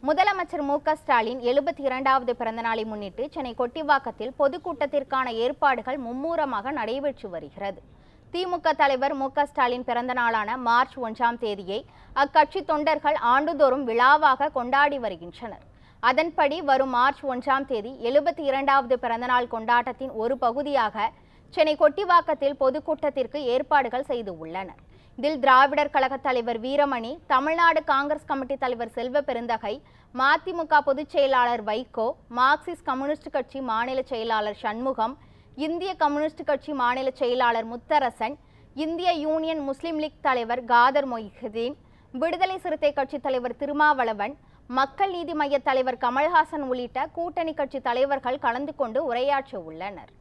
முதலமைச்சர் மு.க.ஸ்டாலின் 72வது பிறந்தநாளை முன்னிட்டு சென்னை கொட்டிவாக்கத்தில் பொதுக்கூட்டத்திற்கான ஏற்பாடுகள் மும்முரமாக நடைபெற்று வருகிறது. திமுக தலைவர் மு.க.ஸ்டாலின் பிறந்த நாளான மார்ச் 1ஆம் தேதியை அக்கட்சி தொண்டர்கள் ஆண்டுதோறும் விழாவாக கொண்டாடி வருகின்றனர். அதன்படி வரும் மார்ச் 1ஆம் தேதி 72வது பிறந்தநாள் கொண்டாட்டத்தின் ஒரு பகுதியாக சென்னை கொட்டிவாக்கத்தில் பொதுக்கூட்டத்திற்கு ஏற்பாடுகள் செய்து உள்ளனர். இதில் திராவிடர் கழக தலைவர் வீரமணி, தமிழ்நாடு காங்கிரஸ் கமிட்டி தலைவர் செல்வ பெருந்தகை, மதிமுக பொதுச் செயலாளர் வைகோ, மார்க்சிஸ்ட் கம்யூனிஸ்ட் கட்சி மாநில செயலாளர் சண்முகம், இந்திய கம்யூனிஸ்ட் கட்சி மாநில செயலாளர் முத்தரசன், இந்திய யூனியன் முஸ்லிம் லீக் தலைவர் காதர் மொய்ஹுதீன், விடுதலை சிறுத்தை கட்சி தலைவர் திருமாவளவன், மக்கள் நீதி மய்ய தலைவர் கமல்ஹாசன் உள்ளிட்ட கூட்டணி கட்சி தலைவர்கள் கலந்து கொண்டு உரையாற்ற உள்ளனர்.